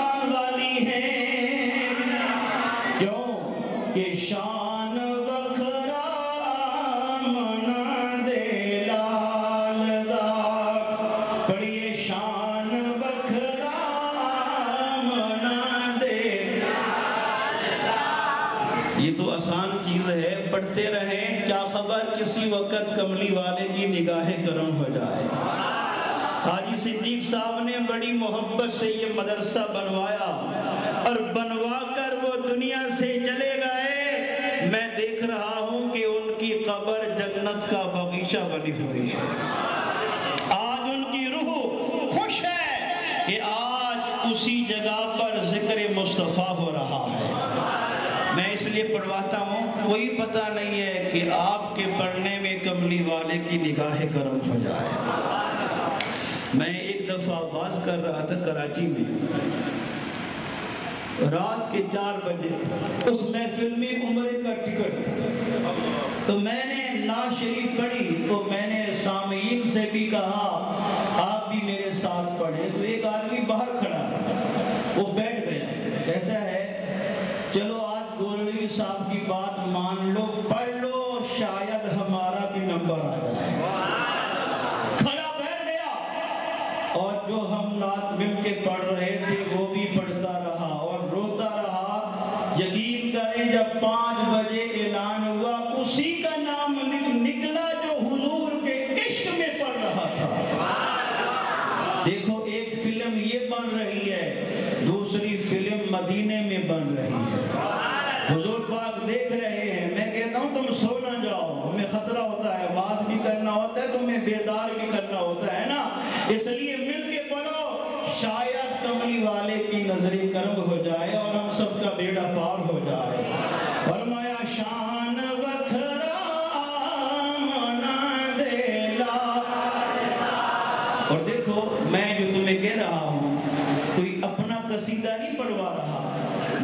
شان والی ہے، کیوں کہ شان وکھرا منا دے لال دا، پڑھیے شان وکھرا منا دے لال دا۔ یہ تو آسان چیز ہے، پڑھتے رہیں، کیا خبر کسی وقت کملی والے کی نگاہ کرم ہو جائے۔ حاجی صدیق صاحب نے بڑی محبت سے یہ مدرسہ بنوایا اور بنوا کر وہ دنیا سے چلے گئے۔ میں دیکھ رہا ہوں کہ ان کی قبر جنت کا باغیچہ بنی ہوئی ہے۔ آج ان کی روح خوش ہے کہ آج اسی جگہ پر ذکر مصطفیٰ ہو رہا ہے۔ میں اس لیے پڑھواتا ہوں، کوئی پتہ نہیں ہے کہ آپ کے پڑھنے میں کملی والے کی نگاہ کرم ہو جائے۔ میں ایک دفعہ باز کر رہا تھا کراچی میں، رات کے 4 بجے، اس محفل میں عمرے کا ٹکٹ تھا، تو میں نے نعت شریف پڑھی، تو میں نے سامعین سے بھی کہا آپ بھی میرے ساتھ پڑھیں، تو ایک آدمی باہر کھڑا ہے، وہ بیٹھ گیا، کہتا ہے چلو آج گولوی صاحب کی بات مان لو، پڑھ لو، شاید ہمارا بھی نمبر آ جائے۔ اور جو ہم نعت مل کے پڑھ رہے تھے وہ بھی پڑھتا رہا اور روتا رہا۔ یقین کریں جب 5 بجے اعلان ہوا، اسی کا نام نکلا جو حضور کے عشق میں پڑھ رہا تھا۔ دیکھو ایک فلم یہ بن رہی ہے، دوسری فلم مدینے میں بن رہی ہے۔ حضور پاک دیکھ رہے ہیں۔ میں کہتا ہوں تم سو نہ جاؤ، ہمیں خطرہ ہوتا ہے، واز بھی کرنا ہوتا ہے، تمہیں بیدار بھی کرنا ہوتا ہے نا، اس لیے مل کے پڑھو، شاید کملی والے کی نظر کرم ہو جائے اور ہم سب کا بیڑا پار ہو جائے۔ فرمایا شان وکھرا منا دے لال دا۔ اور دیکھو میں جو تمہیں کہہ رہا ہوں کوئی اپنا قصیدہ نہیں پڑھوا رہا،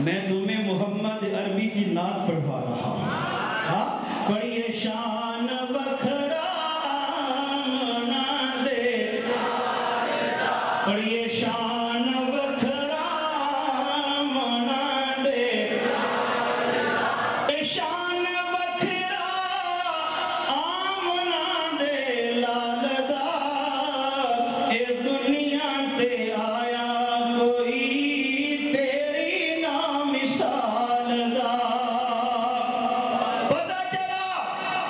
میں تمہیں محمد عربی کی نعت پڑھوا رہا ہوں۔ ہاں پڑھیے شان وکھرا منا دے، پڑھیے شان وکھرا منا دے، شان وکھرا منا دے لال دا، اے دنیا تے آیا کوئی تیری نا مثال دا۔ پتہ چلا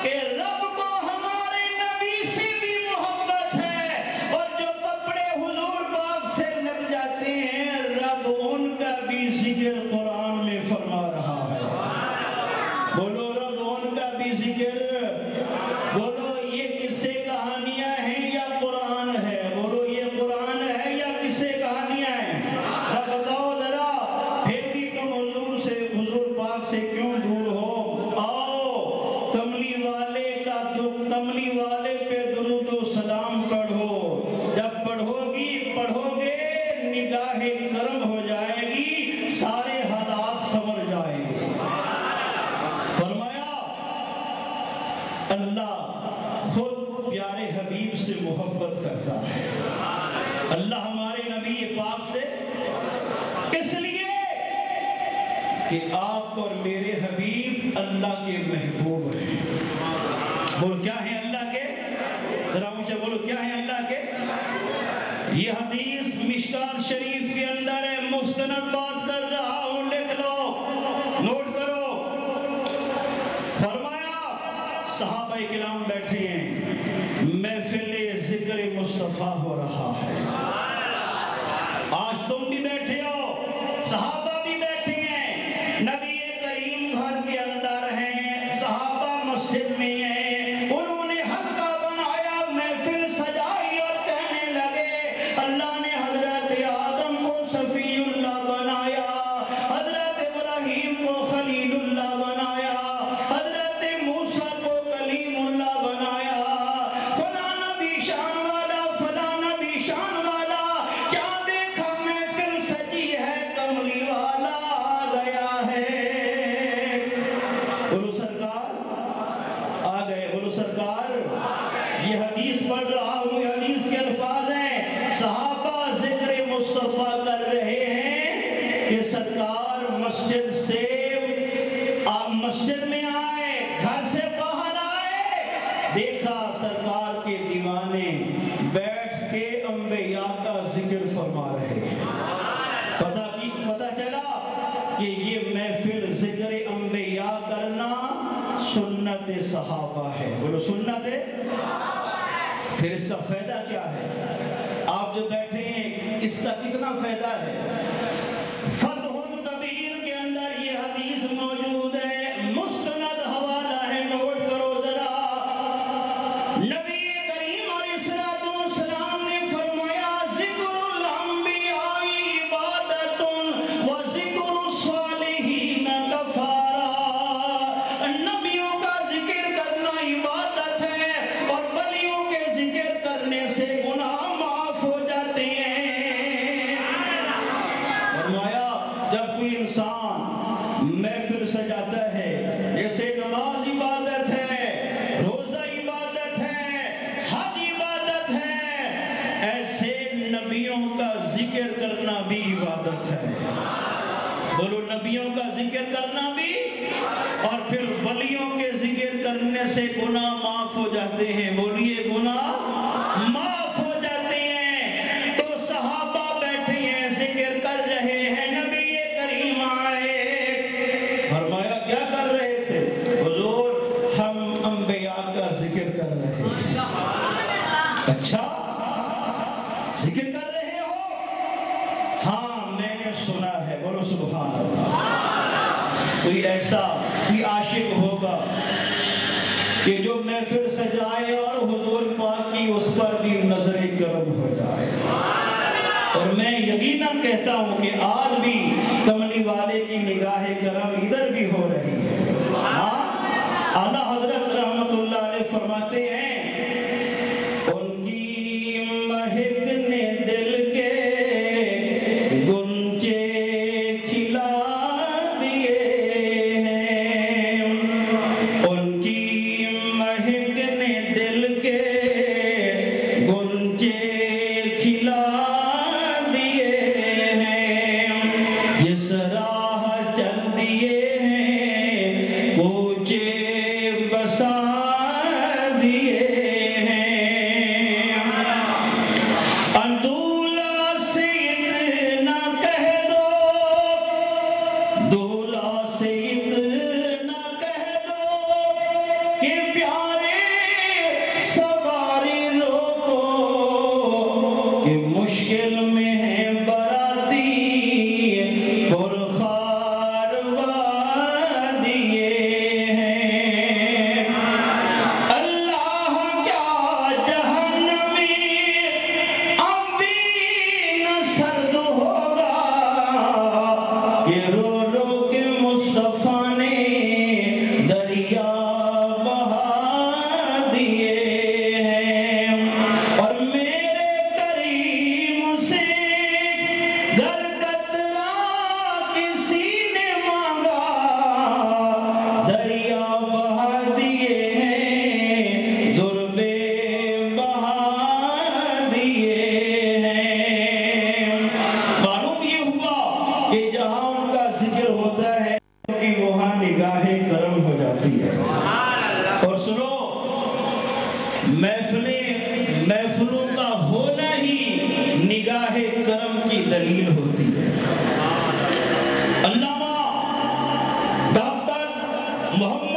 کہ رب کو ہمارے نبی سے بھی محبت ہے، اور جو کپڑے حضور پاک سے لگ جاتے ہیں رب ان کا بھی ذکر قرآن میں فرما رہا ہے۔ بولو رب ان کا بھی ذکر، بولو یہ قصے کہانیاں ہیں یا قرآن ہے؟ بولو یہ قرآن ہے یا قصے کہانیاں ہیں؟ رب بتاؤ ذرا، پھر بھی تم حضور پاک سے کیوں دور ہو؟ آؤ کملی والے کا کملی والے پہ درود و سلام پڑھو، جب پڑھو گے نگاہ کرم ہو جائے گی، سارے حالات سنور جائیں گے۔ فرمایا اللہ خود پیارے حبیب سے محبت کرتا ہے۔ اللہ ہمارے نبی پاک سے اس لیے کہ آپ اور میرے حبیب اللہ کے محبوب ہیں۔ بولو کیا ہیں اللہ کے؟ ذرا مجھے بولو کیا ہیں اللہ کے؟ یہ حدیث مشکات شریف کے اندر ہے، مستند بات کر رہا ہوں، لکھ لو، نوٹ کرو۔ فرمایا صحابہ کرام بیٹھے ہیں، محفل ذکر مصطفیٰ ہو رہا ہے، آج تم بھی بیٹھے ہو، صحابہ بھی بیٹھے ہیں، نبی کریم گھر کے اندر ہیں، صحابہ مسجد میں ہیں، انہوں نے حلقہ بنایا، محفل سجائی اور کہنے لگے اللہ نے حضرت آدم کو صفی اللہ بنایا، حضرت ابراہیم کو خلیل اللہ بنایا، حضرت موسیٰ کو کلیم اللہ بنایا، فلاں نبی شان والا، فلاں نبی شان والا، کیا دیکھا محفل سجی ہے، کملی والا آ گیا ہے۔ بولو سرکار آ گئے، بولو سرکار۔ یہ حدیث پڑھ رہا ہوں، یہ حدیث کے الفاظ ہیں، صحابہ ذکر مصطفیٰ کر رہے ہیں، پتہ چلا کہ یہ محفل ذکر انبیاء کرنا سنت صحابہ ہے. بولو سنت ہے. پھر اس کا فائدہ کیا ہے؟ آپ جو بیٹھے ہیں اس کا کتنا فائدہ ہے؟ فتح القبیر کے اندر یہ حدیث موجود ہے، مستند حوالہ ہے، نوٹ کرو ذرا. نبی کریم علیہ السلام نے فرمایا ذکر الانبیاء عبادت و ذکر الصالحین کفارہ. نبیوں کا ذکر کرنا عبادت ہے اور ولیوں کے ذکر کرنے سے گناہ معاف ہو جاتے ہیں. فرمایا جب کوئی انسان محفل سجاتا ہے، جیسے نماز عبادت ہے، روزہ عبادت ہے، حج عبادت ہے، ایسے نبیوں کا ذکر کرنا بھی عبادت ہے. بولو نبیوں کا ذکر کرنا بھی، اور پھر ولیوں کے ذکر کرنے سے گناہ معاف ہو جاتے ہیں. بولیے گناہ معاف ہو جاتے ہیں. تو صحابہ بیٹھے ہیں ذکر کر رہے ہیں، نبی کریم آئے. فرمایا کیا کر رہے تھے؟ حضور ہم انبیاء کا ذکر کر رہے ہیں. اچھا ذکر کر رہے ہو؟ ہاں میں نے سنا ہے. بولو سبحان اللہ. کوئی ایسا کوئی عاشق ہوگا کہ جو محفل سجائے اور حضور پاک کی اس پر بھی نظر کرم ہو جائے. اور میں یقیناً کہتا ہوں کہ آج بھی کملی والے کی نگاہ کرم ادھر بھی ہو رہی ہے. اعلیٰ حضرت رحمت اللہ علیہ فرماتے ہیں ان کی مہک نے دل کے گنچے کھلا دیے ہیں. ان کی مہک نے دل کے گنچے کھلا دیے ہیں. جس راہ چل دیے ہیں کوچے بسا دیے ہیں. اندولہ سے اتنا کہہ دو، دولہ سے اتنا کہہ دو کہ پیارے سواری روکو، کہ مشکل میں ہے براتی پرخار وادیے ہیں. اللہ کیا جہنمی اب بھی نہ سرد ہوگا کہ رو رو کے مصطفیٰ نے دریا بہا دیے ہیں. اور میرے کریم سے گر قطرہ کسی نے مانگا، دریا بہا دیے ہیں، دربے بہا دیے ہیں. معلوم یہ ہوا کہ جہاں ان کا ذکر ہوتا ہے کہ وہاں نگاہ کرم ہو جاتی ہے. اور سنو محفلوں کا ہونا ہی نگاہ کرم کی دلیل ہوتی ہے. علامہ ڈاکٹر محمد